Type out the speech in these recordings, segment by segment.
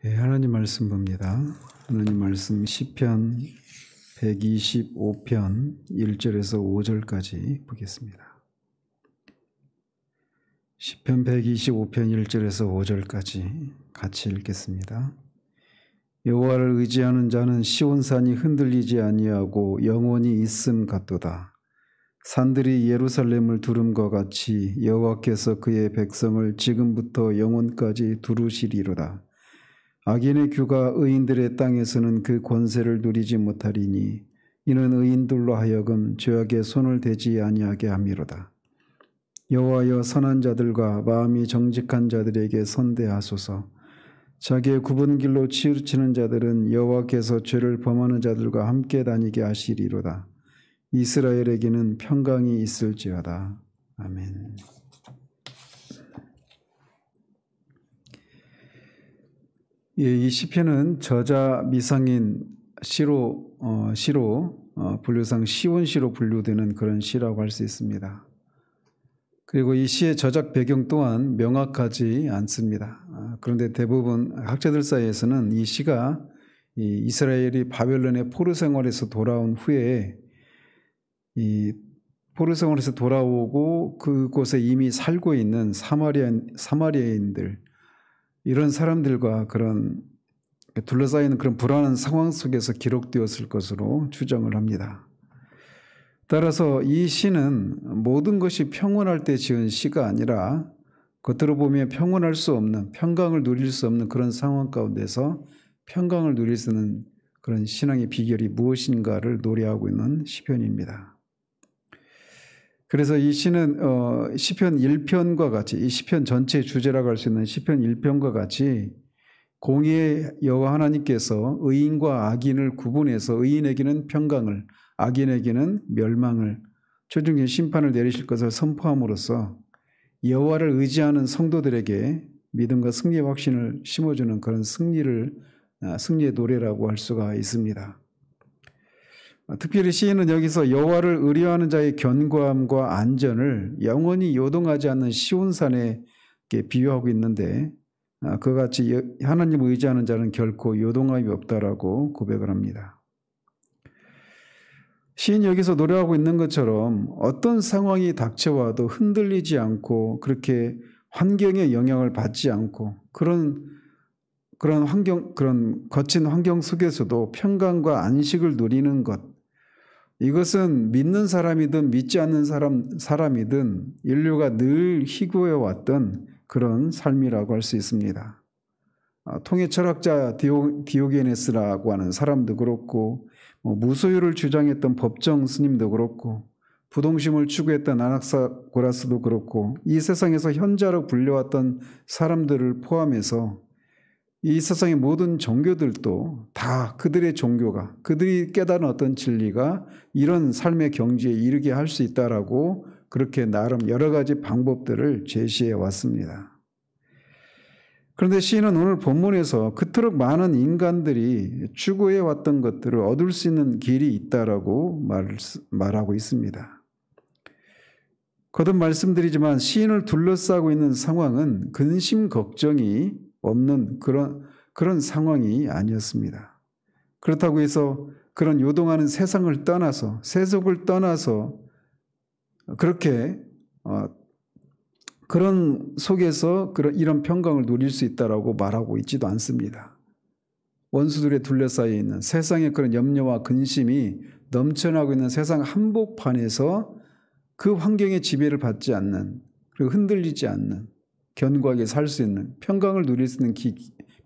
하나님 말씀 봅니다. 하나님 말씀 시편 125편 1절에서 5절까지 보겠습니다. 시편 125편 1절에서 5절까지 같이 읽겠습니다. 여호와를 의지하는 자는 시온산이 흔들리지 아니하고 영원히 있음 같도다. 산들이 예루살렘을 두름과 같이 여호와께서 그의 백성을 지금부터 영원까지 두루시리로다. 악인의 규가 의인들의 땅에서는 그 권세를 누리지 못하리니 이는 의인들로 하여금 죄악에 손을 대지 아니하게 함이로다. 여호와여, 선한 자들과 마음이 정직한 자들에게 선대하소서. 자기의 굽은 길로 치우치는 자들은 여호와께서 죄를 범하는 자들과 함께 다니게 하시리로다. 이스라엘에게는 평강이 있을지어다. 아멘. 이 시편은 저자 미상인 시로 분류상 시온시로 분류되는 그런 시라고 할 수 있습니다. 그리고 이 시의 저작 배경 또한 명확하지 않습니다. 그런데 대부분 학자들 사이에서는 이 시가 이스라엘이 바벨론의 포로 생활에서 돌아온 후에 이 포로 생활에서 돌아오고 그곳에 이미 살고 있는 사마리아인들, 이런 사람들과 그런 둘러싸이는 그런 불안한 상황 속에서 기록되었을 것으로 추정을 합니다. 따라서 이 시는 모든 것이 평온할 때 지은 시가 아니라 겉으로 보면 평온할 수 없는, 평강을 누릴 수 없는 그런 상황 가운데서 평강을 누릴 수 있는 그런 신앙의 비결이 무엇인가를 노래하고 있는 시편입니다. 그래서 이 시는 시편 1편과 같이, 이 시편 전체의 주제라고 할 수 있는 시편 1편과 같이 공의의 여호와 하나님께서 의인과 악인을 구분해서 의인에게는 평강을, 악인에게는 멸망을, 최종적인 심판을 내리실 것을 선포함으로써 여호와를 의지하는 성도들에게 믿음과 승리의 확신을 심어주는 그런 승리의 노래라고 할 수가 있습니다. 특별히 시인은 여기서 여호와를 의뢰하는 자의 견고함과 안전을 영원히 요동하지 않는 시온산에 비유하고 있는데, 그와 같이 하나님을 의지하는 자는 결코 요동함이 없다라고 고백을 합니다. 시인이 여기서 노래하고 있는 것처럼 어떤 상황이 닥쳐와도 흔들리지 않고 그렇게 환경의 영향을 받지 않고 그런 거친 환경 속에서도 평강과 안식을 누리는 것, 이것은 믿는 사람이든 믿지 않는 사람이든 인류가 늘 희구해왔던 그런 삶이라고 할 수 있습니다. 통일 철학자 디오게네스라고 하는 사람도 그렇고, 무소유를 주장했던 법정 스님도 그렇고, 부동심을 추구했던 아낙사고라스도 그렇고, 이 세상에서 현자로 불려왔던 사람들을 포함해서 이 세상의 모든 종교들도 다 그들의 종교가, 그들이 깨달은 어떤 진리가 이런 삶의 경지에 이르게 할 수 있다라고 그렇게 나름 여러 가지 방법들을 제시해 왔습니다. 그런데 시인은 오늘 본문에서 그토록 많은 인간들이 추구해 왔던 것들을 얻을 수 있는 길이 있다라고 말하고 있습니다. 거듭 말씀드리지만 시인을 둘러싸고 있는 상황은 근심 걱정이 없는 그런 상황이 아니었습니다. 그렇다고 해서 그런 요동하는 세상을 떠나서, 세속을 떠나서 그렇게 그런 속에서 이런 평강을 누릴 수 있다라고 말하고 있지도 않습니다. 원수들에 둘러싸여 있는 세상의 그런 염려와 근심이 넘쳐나고 있는 세상 한복판에서 그 환경의 지배를 받지 않는, 그리고 흔들리지 않는, 견고하게 살 수 있는, 평강을 누릴 수 있는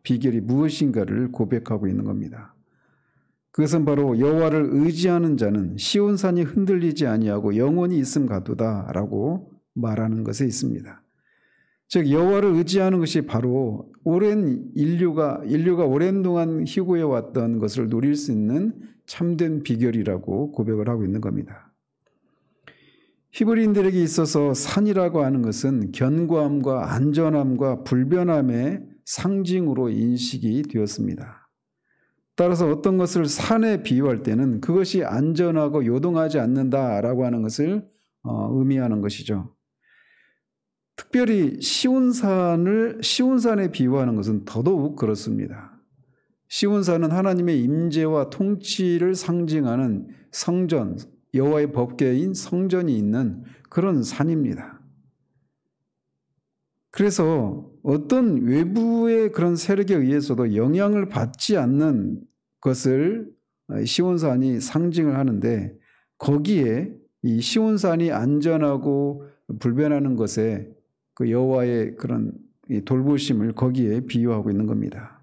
비결이 무엇인가를 고백하고 있는 겁니다. 그것은 바로 여호와를 의지하는 자는 시온산이 흔들리지 아니하고 영원히 있음 가도다라고 말하는 것에 있습니다. 즉 여호와를 의지하는 것이 바로 인류가 오랜 동안 희구해 왔던 것을 누릴 수 있는 참된 비결이라고 고백을 하고 있는 겁니다. 히브리인들에게 있어서 산이라고 하는 것은 견고함과 안전함과 불변함의 상징으로 인식이 되었습니다. 따라서 어떤 것을 산에 비유할 때는 그것이 안전하고 요동하지 않는다라고 하는 것을 의미하는 것이죠. 특별히 시온산에 비유하는 것은 더더욱 그렇습니다. 시온산은 하나님의 임재와 통치를 상징하는 성전, 여호와의 법궤인 성전이 있는 그런 산입니다. 그래서 어떤 외부의 그런 세력에 의해서도 영향을 받지 않는 것을 시온산이 상징을 하는데, 거기에 이 시온산이 안전하고 불변하는 것에 그 여호와의 그런 돌보심을 거기에 비유하고 있는 겁니다.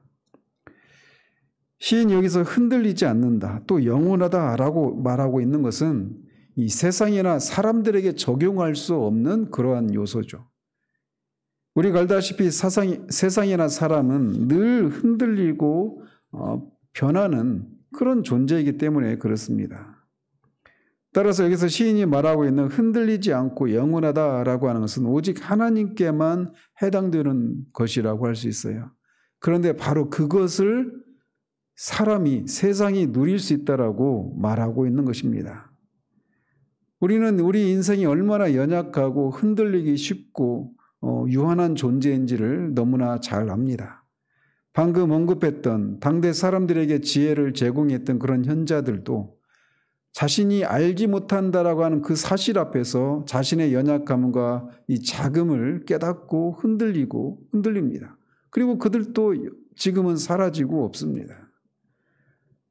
시인이 여기서 흔들리지 않는다, 또 영원하다라고 말하고 있는 것은 이 세상이나 사람들에게 적용할 수 없는 그러한 요소죠. 우리가 알다시피 세상이나 사람은 늘 흔들리고 변하는 그런 존재이기 때문에 그렇습니다. 따라서 여기서 시인이 말하고 있는 흔들리지 않고 영원하다라고 하는 것은 오직 하나님께만 해당되는 것이라고 할 수 있어요. 그런데 바로 그것을 세상이 누릴 수 있다라고 말하고 있는 것입니다. 우리는 우리 인생이 얼마나 연약하고 흔들리기 쉽고 유한한 존재인지를 너무나 잘 압니다. 방금 언급했던 당대 사람들에게 지혜를 제공했던 그런 현자들도 자신이 알지 못한다라고 하는 그 사실 앞에서 자신의 연약함과 이 자금을 깨닫고 흔들립니다. 그리고 그들도 지금은 사라지고 없습니다.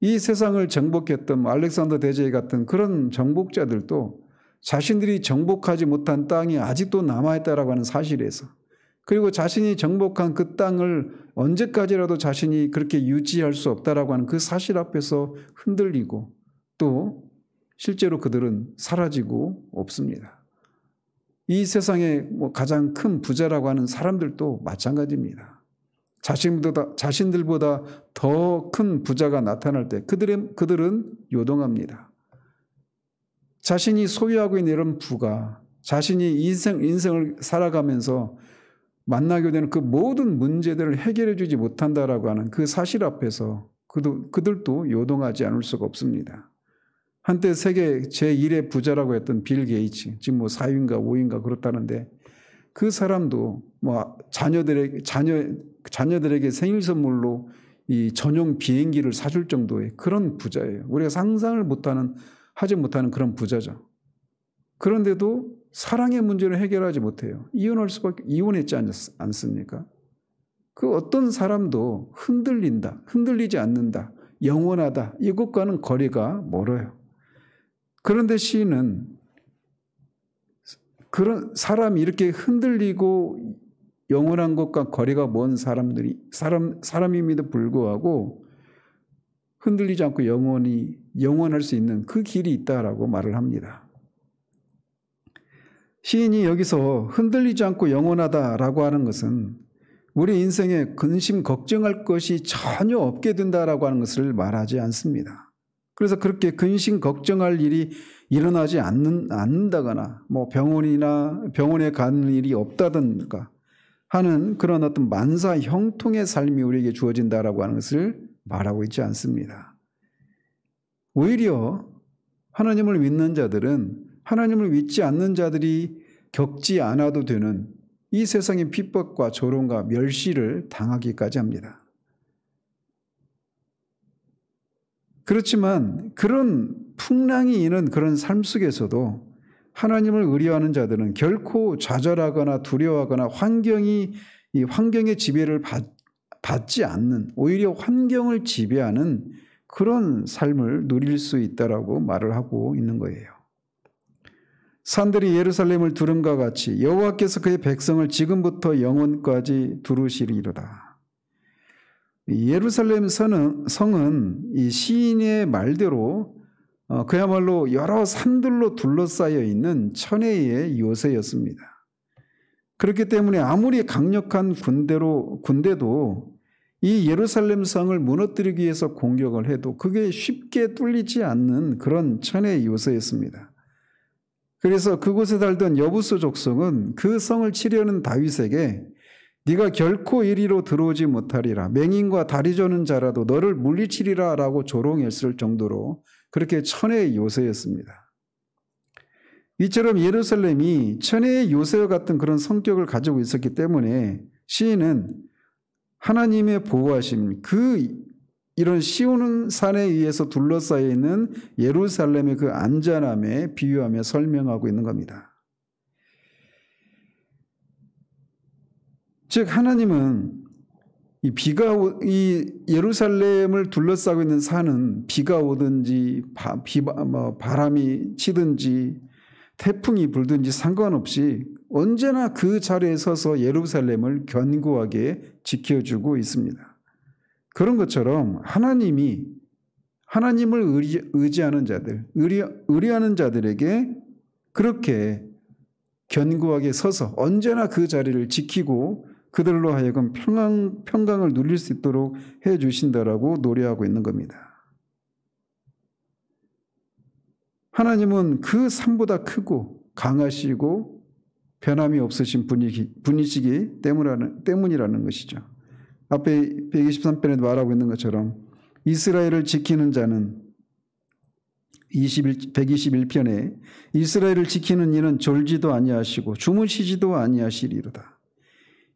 이 세상을 정복했던 알렉산더 대제 같은 그런 정복자들도 자신들이 정복하지 못한 땅이 아직도 남아있다라고 하는 사실에서, 그리고 자신이 정복한 그 땅을 언제까지라도 자신이 그렇게 유지할 수 없다라고 하는 그 사실 앞에서 흔들리고, 또 실제로 그들은 사라지고 없습니다. 이 세상의 가장 큰 부자라고 하는 사람들도 마찬가지입니다. 자신들보다 더 큰 부자가 나타날 때 그들은 요동합니다. 자신이 소유하고 있는 이런 부가 자신이 인생을 살아가면서 만나게 되는 그 모든 문제들을 해결해 주지 못한다라고 하는 그 사실 앞에서 그들도 요동하지 않을 수가 없습니다. 한때 세계 제1의 부자라고 했던 빌 게이츠, 지금 4위인가 5위인가 그렇다는데, 그 사람도 자녀들에게 생일 선물로 이 전용 비행기를 사줄 정도의 그런 부자예요. 우리가 상상을 하지 못하는 그런 부자죠. 그런데도 사랑의 문제를 해결하지 못해요. 이혼했지 않습니까? 그 어떤 사람도 흔들리지 않는다, 영원하다, 이것과는 거리가 멀어요. 그런데 시인은 그런 사람이 이렇게 흔들리고 영원한 것과 거리가 먼 사람임에도 불구하고 흔들리지 않고 영원할 수 있는 그 길이 있다라고 말을 합니다. 시인이 여기서 흔들리지 않고 영원하다라고 하는 것은 우리 인생에 근심 걱정할 것이 전혀 없게 된다라고 하는 것을 말하지 않습니다. 그래서 그렇게 근심 걱정할 일이 일어나지 않는다거나 병원에 가는 일이 없다든가 하는 그런 어떤 만사 형통의 삶이 우리에게 주어진다라고 하는 것을 말하고 있지 않습니다. 오히려 하나님을 믿는 자들은 하나님을 믿지 않는 자들이 겪지 않아도 되는 이 세상의 핍박과 조롱과 멸시를 당하기까지 합니다. 그렇지만 그런 풍랑이 있는 그런 삶 속에서도 하나님을 의뢰하는 자들은 결코 좌절하거나 두려워하거나 환경의 지배를 받지 않는, 오히려 환경을 지배하는 그런 삶을 누릴 수 있다라고 말을 하고 있는 거예요. 산들이 예루살렘을 두름과 같이 여호와께서 그의 백성을 지금부터 영원까지 두르시리로다. 예루살렘 성은 이 시인의 말대로 그야말로 여러 산들로 둘러싸여 있는 천혜의 요새였습니다. 그렇기 때문에 아무리 강력한 군대도 이 예루살렘 성을 무너뜨리기 위해서 공격을 해도 그게 쉽게 뚫리지 않는 그런 천혜의 요새였습니다. 그래서 그곳에 살던 여부수 족속은 그 성을 치려는 다윗에게 네가 결코 이리로 들어오지 못하리라, 맹인과 다리 저는 자라도 너를 물리치리라 라고 조롱했을 정도로 그렇게 천혜의 요새였습니다. 이처럼 예루살렘이 천혜의 요새와 같은 그런 성격을 가지고 있었기 때문에 시인은 하나님의 보호하심, 이런 시온 산에 의해서 둘러싸여 있는 예루살렘의 그 안전함에 비유하며 설명하고 있는 겁니다. 즉 하나님은 이 예루살렘을 둘러싸고 있는 산은 비가 오든지 바람이 치든지 태풍이 불든지 상관없이 언제나 그 자리에 서서 예루살렘을 견고하게 지켜주고 있습니다. 그런 것처럼 하나님을 의지하는 자들, 의리하는 자들에게 그렇게 견고하게 서서 언제나 그 자리를 지키고 그들로 하여금 평강을 누릴 수 있도록 해 주신다라고 노래하고 있는 겁니다. 하나님은 그 산보다 크고 강하시고 변함이 없으신 분이시기 때문이라는 것이죠. 앞에 123편에도 말하고 있는 것처럼 이스라엘을 지키는 자는 121편에 이스라엘을 지키는 이는 졸지도 아니하시고 주무시지도 아니하시리로다.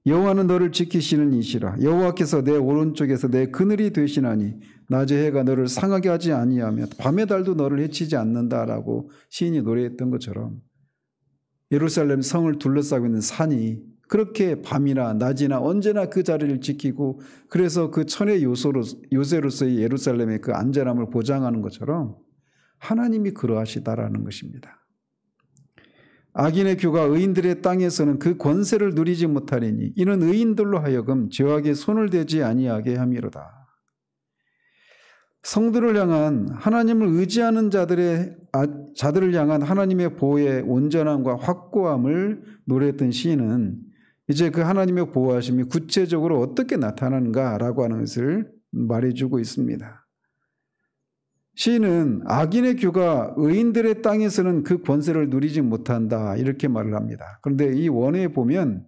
여호와는 너를 지키시는 이시라. 여호와께서 내 오른쪽에서 내 그늘이 되시나니 낮의 해가 너를 상하게 하지 아니하며 밤의 달도 너를 해치지 않는다라고 시인이 노래했던 것처럼 예루살렘 성을 둘러싸고 있는 산이 그렇게 밤이나 낮이나 언제나 그 자리를 지키고 그래서 그 천의 요새로서의 예루살렘의 그 안전함을 보장하는 것처럼 하나님이 그러하시다라는 것입니다. 악인의 규가 의인들의 땅에서는 그 권세를 누리지 못하리니 이는 의인들로 하여금 죄악에 손을 대지 아니하게 함이로다. 성도를 향한 하나님을 의지하는 자들을 향한 하나님의 보호의 온전함과 확고함을 노래했던 시인은 이제 그 하나님의 보호하심이 구체적으로 어떻게 나타나는가라고 하는 것을 말해주고 있습니다. 시인은 악인의 규가 의인들의 땅에서는 그 권세를 누리지 못한다 이렇게 말을 합니다. 그런데 이 원어에 보면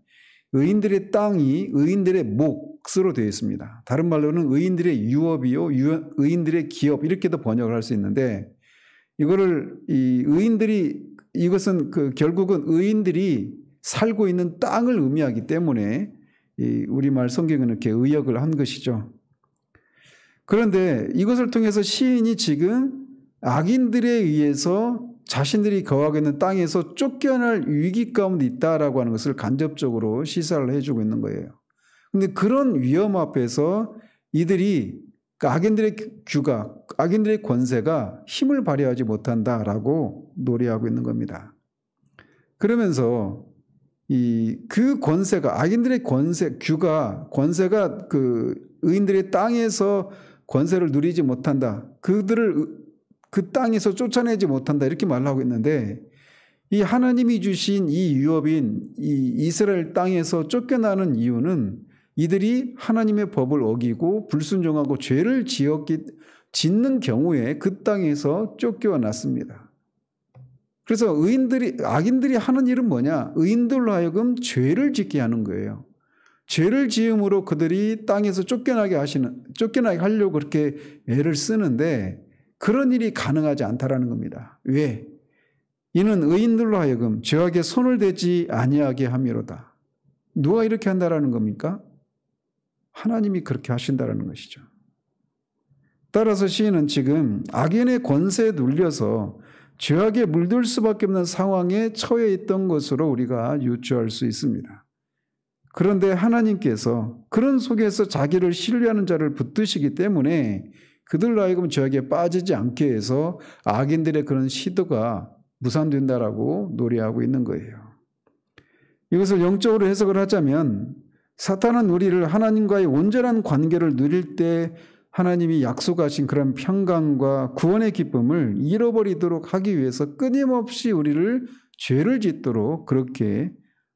의인들의 땅이 의인들의 몫으로 되어 있습니다. 다른 말로는 의인들의 유업이요, 의인들의 기업 이렇게도 번역을 할 수 있는데 이것은 결국은 의인들이 살고 있는 땅을 의미하기 때문에 우리말 성경은 이렇게 의역을 한 것이죠. 그런데 이것을 통해서 시인이 지금 악인들에 의해서 자신들이 거하고 있는 땅에서 쫓겨날 위기 가운데 있다라고 하는 것을 간접적으로 시사를 해주고 있는 거예요. 그런데 그런 위험 앞에서 악인들의 규가, 악인들의 권세가 힘을 발휘하지 못한다라고 노래하고 있는 겁니다. 그러면서 그 권세가, 악인들의 권세가 그 의인들의 땅에서 권세를 누리지 못한다. 그들을 그 땅에서 쫓아내지 못한다. 이렇게 말하고 있는데 이 하나님이 주신 이 유업인 이 이스라엘 땅에서 쫓겨나는 이유는 이들이 하나님의 법을 어기고 불순종하고 죄를 짓는 경우에 그 땅에서 쫓겨났습니다. 그래서 악인들이 하는 일은 뭐냐? 의인들로 하여금 죄를 짓게 하는 거예요. 죄를 지음으로 그들이 땅에서 쫓겨나게 하려고 그렇게 애를 쓰는데 그런 일이 가능하지 않다라는 겁니다. 왜? 이는 의인들로 하여금 죄악에 손을 대지 아니하게 함이로다. 누가 이렇게 한다라는 겁니까? 하나님이 그렇게 하신다라는 것이죠. 따라서 시인은 지금 악인의 권세에 눌려서 죄악에 물들 수밖에 없는 상황에 처해 있던 것으로 우리가 유추할 수 있습니다. 그런데 하나님께서 그런 속에서 자기를 신뢰하는 자를 붙드시기 때문에 그들로 하여금 죄악에 빠지지 않게 해서 악인들의 그런 시도가 무산된다라고 노래하고 있는 거예요. 이것을 영적으로 해석을 하자면 사탄은 우리를 하나님과의 온전한 관계를 누릴 때 하나님이 약속하신 그런 평강과 구원의 기쁨을 잃어버리도록 하기 위해서 끊임없이 우리를 죄를 짓도록 그렇게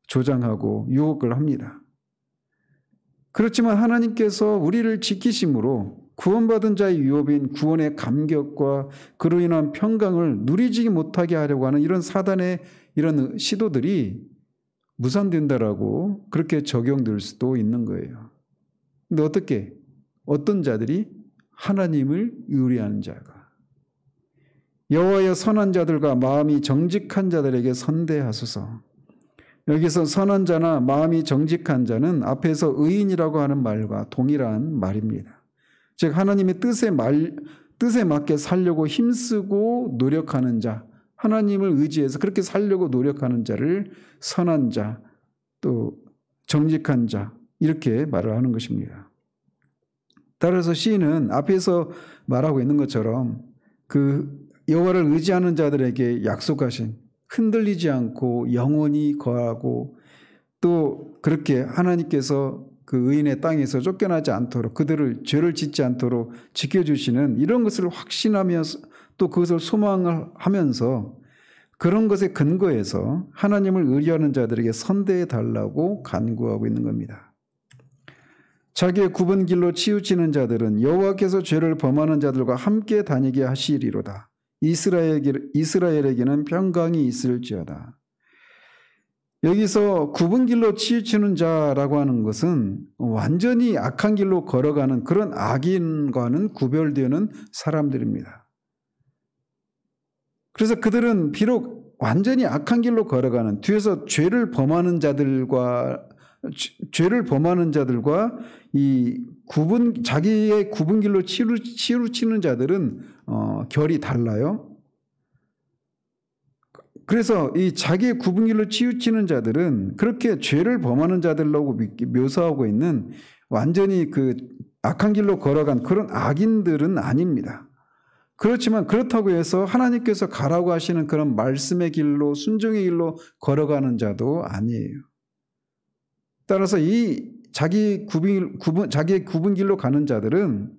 조장하고 유혹을 합니다. 그렇지만 하나님께서 우리를 지키심으로 구원받은 자의 유업인 구원의 감격과 그로 인한 평강을 누리지 못하게 하려고 하는 이런 사단의 이런 시도들이 무산된다라고 그렇게 적용될 수도 있는 거예요. 근데 어떤 자들이 하나님을 의뢰하는 자가 여호와여 선한 자들과 마음이 정직한 자들에게 선대하소서. 여기서 선한 자나 마음이 정직한 자는 앞에서 의인이라고 하는 말과 동일한 말입니다. 즉 하나님의 뜻에 맞게 살려고 힘쓰고 노력하는 자, 하나님을 의지해서 그렇게 살려고 노력하는 자를 선한 자, 또 정직한 자 이렇게 말을 하는 것입니다. 따라서 시인은 앞에서 말하고 있는 것처럼 그 여호와를 의지하는 자들에게 약속하신 흔들리지 않고 영원히 거하고 또 그렇게 하나님께서 그 의인의 땅에서 쫓겨나지 않도록 그들을 죄를 짓지 않도록 지켜주시는 이런 것을 확신하면서 또 그것을 소망을 하면서 그런 것에 근거해서 하나님을 의뢰하는 자들에게 선대해 달라고 간구하고 있는 겁니다. 자기의 굽은 길로 치우치는 자들은 여호와께서 죄를 범하는 자들과 함께 다니게 하시리로다. 이스라엘에게는 평강이 있을지어다. 여기서 굽은 길로 치우치는 자라고 하는 것은 완전히 악한 길로 걸어가는 그런 악인과는 구별되는 사람들입니다. 그래서 그들은 비록 완전히 악한 길로 걸어가는 뒤에서 죄를 범하는 자들과 이 자기의 굽은 길로 치우치는 자들은 결이 달라요. 그래서 이 자기의 굽은 길로 치우치는 자들은 그렇게 죄를 범하는 자들로 묘사하고 있는 완전히 그 악한 길로 걸어간 그런 악인들은 아닙니다. 그렇지만 그렇다고 해서 하나님께서 가라고 하시는 그런 말씀의 길로 순종의 길로 걸어가는 자도 아니에요. 따라서 이 자기의 굽은 길로 가는 자들은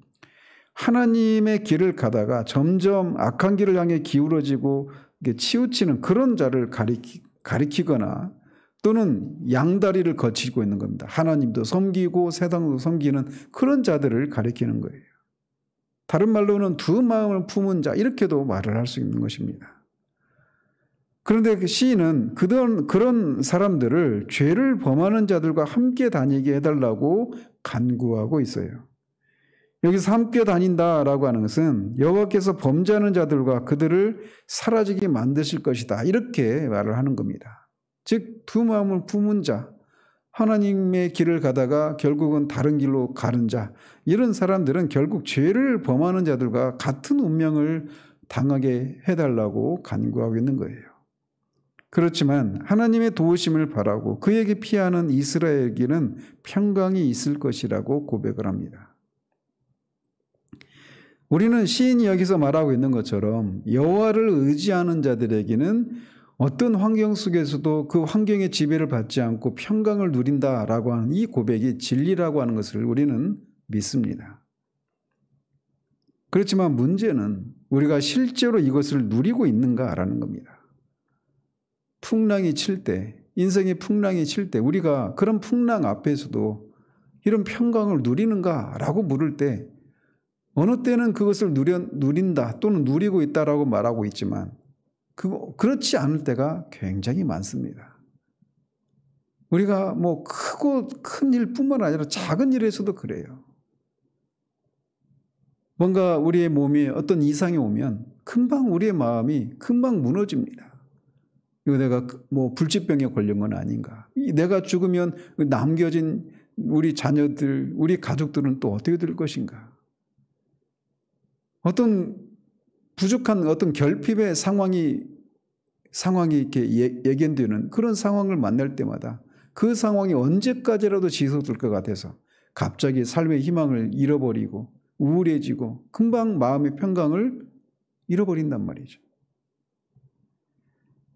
하나님의 길을 가다가 점점 악한 길을 향해 기울어지고 치우치는 그런 자를 가리키거나 또는 양다리를 거치고 있는 겁니다. 하나님도 섬기고 세상도 섬기는 그런 자들을 가리키는 거예요. 다른 말로는 두 마음을 품은 자 이렇게도 말을 할 수 있는 것입니다. 그런데 그 시인은 그런 사람들을 죄를 범하는 자들과 함께 다니게 해달라고 간구하고 있어요. 여기서 함께 다닌다라고 하는 것은 여호와께서 범죄하는 자들과 그들을 사라지게 만드실 것이다 이렇게 말을 하는 겁니다. 즉 두 마음을 품은 자, 하나님의 길을 가다가 결국은 다른 길로 가는 자, 이런 사람들은 결국 죄를 범하는 자들과 같은 운명을 당하게 해달라고 간구하고 있는 거예요. 그렇지만 하나님의 도우심을 바라고 그에게 피하는 이스라엘에게는 평강이 있을 것이라고 고백을 합니다. 우리는 시인이 여기서 말하고 있는 것처럼 여호와를 의지하는 자들에게는 어떤 환경 속에서도 그 환경의 지배를 받지 않고 평강을 누린다라고 하는 이 고백이 진리라고 하는 것을 우리는 믿습니다. 그렇지만 문제는 우리가 실제로 이것을 누리고 있는가라는 겁니다. 풍랑이 칠 때, 인생의 풍랑이 칠 때 우리가 그런 풍랑 앞에서도 이런 평강을 누리는가라고 물을 때 어느 때는 그것을 누린다 또는 누리고 있다라고 말하고 있지만 그렇지 않을 때가 굉장히 많습니다. 우리가 뭐 크고 큰 일뿐만 아니라 작은 일에서도 그래요. 뭔가 우리의 몸에 어떤 이상이 오면 금방 우리의 마음이 금방 무너집니다. 이거 내가 뭐 불치병에 걸린 건 아닌가? 내가 죽으면 남겨진 우리 자녀들, 우리 가족들은 또 어떻게 될 것인가? 어떤 부족한 어떤 결핍의 상황이 이렇게 예견되는 그런 상황을 만날 때마다 그 상황이 언제까지라도 지속될 것 같아서 갑자기 삶의 희망을 잃어버리고 우울해지고 금방 마음의 평강을 잃어버린단 말이죠.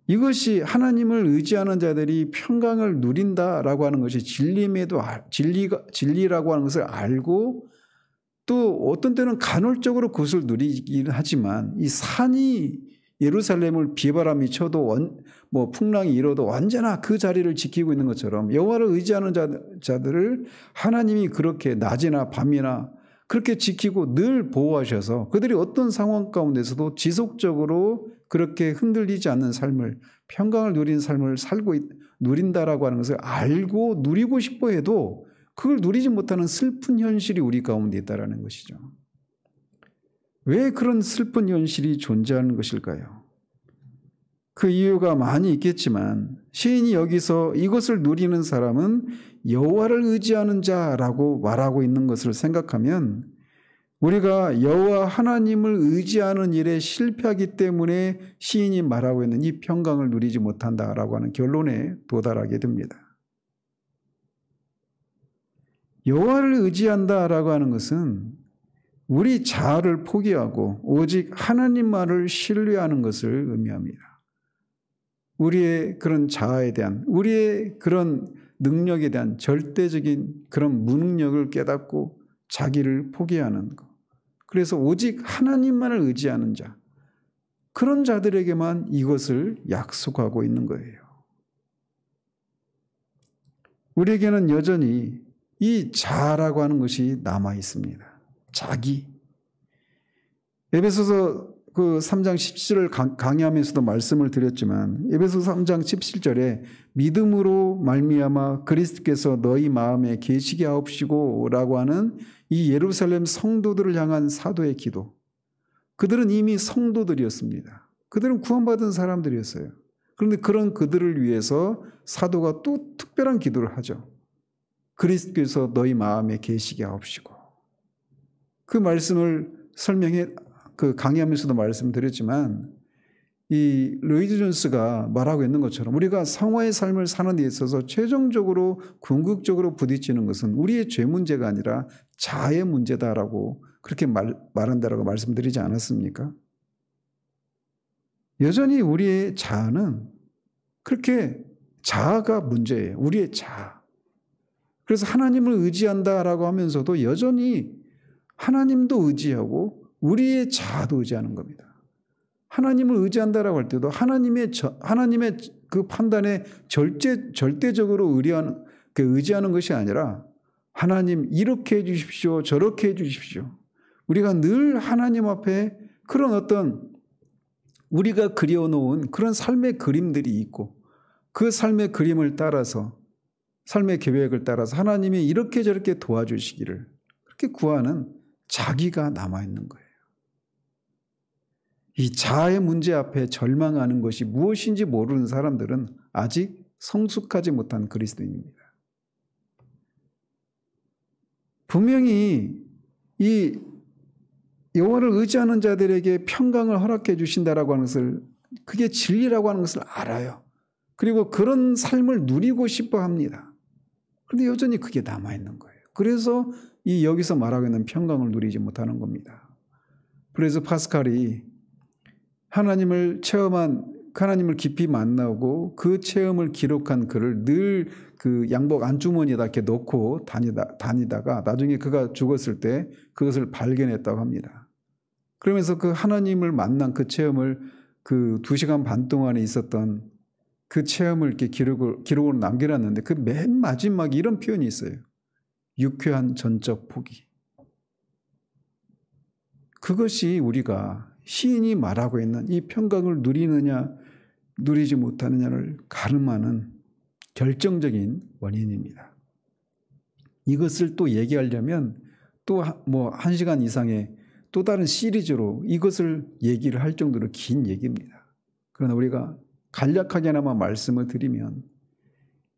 이것이 하나님을 의지하는 자들이 평강을 누린다라고 하는 것이 진리라고 하는 것을 알고 또 어떤 때는 간헐적으로 그것을 누리긴 하지만 이 산이 예루살렘을 비바람이 쳐도 뭐 풍랑이 일어도 언제나 그 자리를 지키고 있는 것처럼 여호와를 의지하는 자들을 하나님이 그렇게 낮이나 밤이나 그렇게 지키고 늘 보호하셔서 그들이 어떤 상황 가운데서도 지속적으로 그렇게 흔들리지 않는 삶을 평강을 누리는 삶을 누린다라고 하는 것을 알고 누리고 싶어 해도 그걸 누리지 못하는 슬픈 현실이 우리 가운데 있다라는 것이죠. 왜 그런 슬픈 현실이 존재하는 것일까요? 그 이유가 많이 있겠지만 시인이 여기서 이것을 누리는 사람은 여호와를 의지하는 자라고 말하고 있는 것을 생각하면 우리가 여호와 하나님을 의지하는 일에 실패하기 때문에 시인이 말하고 있는 이 평강을 누리지 못한다라고 하는 결론에 도달하게 됩니다. 여호와를 의지한다라고 하는 것은 우리 자아를 포기하고 오직 하나님만을 신뢰하는 것을 의미합니다. 우리의 그런 자아에 대한, 우리의 그런 능력에 대한 절대적인 그런 무능력을 깨닫고 자기를 포기하는 것. 그래서 오직 하나님만을 의지하는 자, 그런 자들에게만 이것을 약속하고 있는 거예요. 우리에게는 여전히 이 자아라고 하는 것이 남아 있습니다. 자기. 에베소서 그 3장 17절을 강의하면서도 말씀을 드렸지만 에베소서 3장 17절에 믿음으로 말미암아 그리스도께서 너희 마음에 계시게 하옵시고 라고 하는 이 예루살렘 성도들을 향한 사도의 기도. 그들은 이미 성도들이었습니다. 그들은 구원받은 사람들이었어요. 그런데 그런 그들을 위해서 사도가 또 특별한 기도를 하죠. 그리스도께서 너희 마음에 계시게 하옵시고. 그 말씀을 강의하면서도 말씀드렸지만 이 로이드 존스가 말하고 있는 것처럼 우리가 성화의 삶을 사는 데 있어서 최종적으로 궁극적으로 부딪히는 것은 우리의 죄 문제가 아니라 자아의 문제다라고 그렇게 말한다라고 말씀드리지 않았습니까? 여전히 우리의 자아는 그렇게 자아가 문제예요. 우리의 자아. 그래서 하나님을 의지한다라고 하면서도 여전히 하나님도 의지하고 우리의 자아도 의지하는 겁니다. 하나님을 의지한다라고 할 때도 하나님의 그 판단에 절대적으로 의지하는 것이 아니라 하나님 이렇게 해 주십시오. 저렇게 해 주십시오. 우리가 늘 하나님 앞에 그런 어떤 우리가 그려놓은 그런 삶의 그림들이 있고 그 삶의 그림을 따라서 삶의 계획을 따라서 하나님이 이렇게 저렇게 도와주시기를 그렇게 구하는 자기가 남아있는 거예요. 이 자아의 문제 앞에 절망하는 것이 무엇인지 모르는 사람들은 아직 성숙하지 못한 그리스도인입니다. 분명히 이 여호와를 의지하는 자들에게 평강을 허락해 주신다라고 하는 것을 그게 진리라고 하는 것을 알아요. 그리고 그런 삶을 누리고 싶어 합니다. 그런데 여전히 그게 남아있는 거예요. 그래서 이 여기서 말하고 있는 평강을 누리지 못하는 겁니다. 그래서 파스칼이 하나님을 깊이 만나고 그 체험을 기록한 글을 늘 그 양복 안주머니에다 이렇게 놓고 다니다가 나중에 그가 죽었을 때 그것을 발견했다고 합니다. 그러면서 그 하나님을 만난 그 체험을 그 2시간 반 동안에 있었던 그 체험을 이렇게 기록으로 남겨놨는데 그 맨 마지막에 이런 표현이 있어요. 유쾌한 전적 포기. 그것이 우리가 시인이 말하고 있는 이 평강을 누리느냐 누리지 못하느냐를 가름하는 결정적인 원인입니다. 이것을 또 얘기하려면 또 1시간 이상의 또 다른 시리즈로 이것을 얘기를 할 정도로 긴 얘기입니다. 그러나 우리가 간략하게나마 말씀을 드리면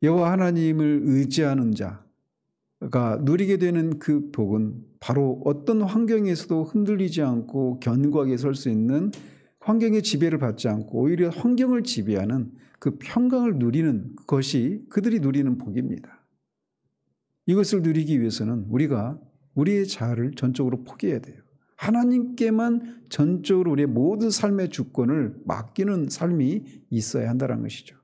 여호와 하나님을 의지하는 자가 누리게 되는 그 복은 바로 어떤 환경에서도 흔들리지 않고 견고하게 설 수 있는 환경의 지배를 받지 않고 오히려 환경을 지배하는 그 평강을 누리는 것이 그들이 누리는 복입니다. 이것을 누리기 위해서는 우리가 우리의 자아를 전적으로 포기해야 돼요. 하나님께만 전적으로 우리의 모든 삶의 주권을 맡기는 삶이 있어야 한다는 것이죠.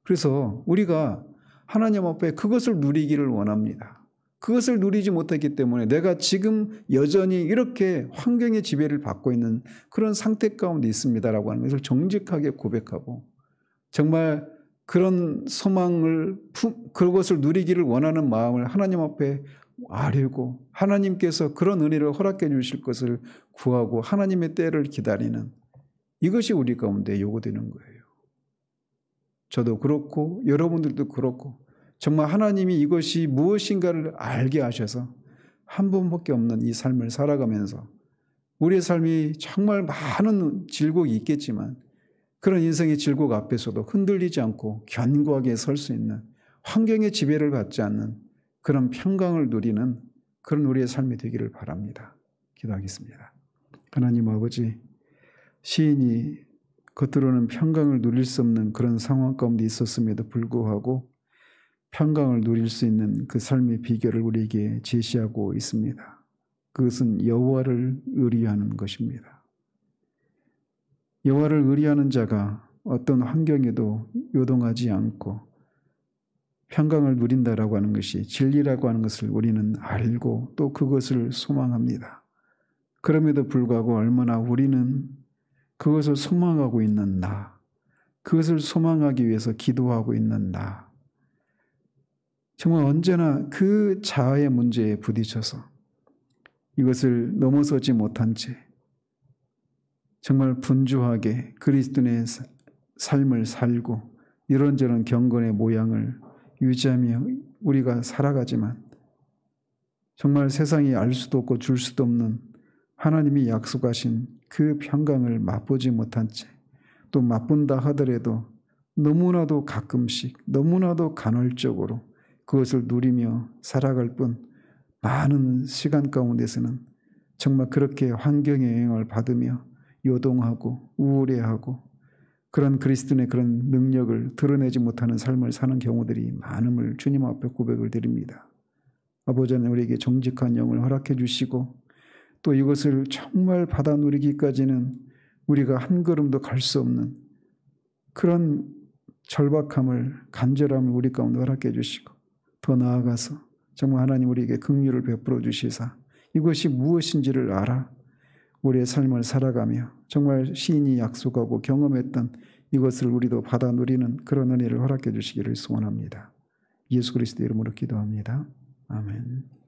그래서 우리가 하나님 앞에 그것을 누리기를 원합니다. 그것을 누리지 못했기 때문에 내가 지금 여전히 이렇게 환경의 지배를 받고 있는 그런 상태 가운데 있습니다라고 하는 것을 정직하게 고백하고 정말 그런 소망을 그것을 누리기를 원하는 마음을 하나님 앞에 아뢰고 하나님께서 그런 은혜를 허락해 주실 것을 구하고 하나님의 때를 기다리는 이것이 우리 가운데 요구되는 거예요. 저도 그렇고 여러분들도 그렇고 정말 하나님이 이것이 무엇인가를 알게 하셔서 한 번밖에 없는 이 삶을 살아가면서 우리의 삶이 정말 많은 질곡이 있겠지만 그런 인생의 질곡 앞에서도 흔들리지 않고 견고하게 설 수 있는, 환경의 지배를 받지 않는 그런 평강을 누리는 그런 우리의 삶이 되기를 바랍니다. 기도하겠습니다. 하나님 아버지, 시인이 겉으로는 평강을 누릴 수 없는 그런 상황 가운데 있었음에도 불구하고 평강을 누릴 수 있는 그 삶의 비결을 우리에게 제시하고 있습니다. 그것은 여호와를 의리하는 것입니다. 여호와를 의리하는 자가 어떤 환경에도 요동하지 않고 평강을 누린다라고 하는 것이 진리라고 하는 것을 우리는 알고 또 그것을 소망합니다. 그럼에도 불구하고 얼마나 우리는 그것을 소망하고 있는 나, 그것을 소망하기 위해서 기도하고 있는 나, 정말 언제나 그 자아의 문제에 부딪혀서 이것을 넘어서지 못한 채 정말 분주하게 그리스도인의 삶을 살고 이런저런 경건의 모양을 유지하며 우리가 살아가지만 정말 세상이 알 수도 없고 줄 수도 없는 하나님이 약속하신 그 평강을 맛보지 못한 채 또 맛본다 하더라도 너무나도 가끔씩 너무나도 간헐적으로 그것을 누리며 살아갈 뿐 많은 시간 가운데서는 정말 그렇게 환경의 영향을 받으며 요동하고 우울해하고 그런 그리스도인의 그런 능력을 드러내지 못하는 삶을 사는 경우들이 많음을 주님 앞에 고백을 드립니다. 아버지 하나님, 우리에게 정직한 영을 허락해 주시고 또 이것을 정말 받아 누리기까지는 우리가 한 걸음도 갈 수 없는 그런 절박함을, 간절함을 우리 가운데 허락해 주시고 더 나아가서 정말 하나님 우리에게 긍휼을 베풀어 주시사 이것이 무엇인지를 알아 우리의 삶을 살아가며 정말 시인이 약속하고 경험했던 이것을 우리도 받아 누리는 그런 은혜를 허락해 주시기를 소원합니다. 예수 그리스도 이름으로 기도합니다. 아멘.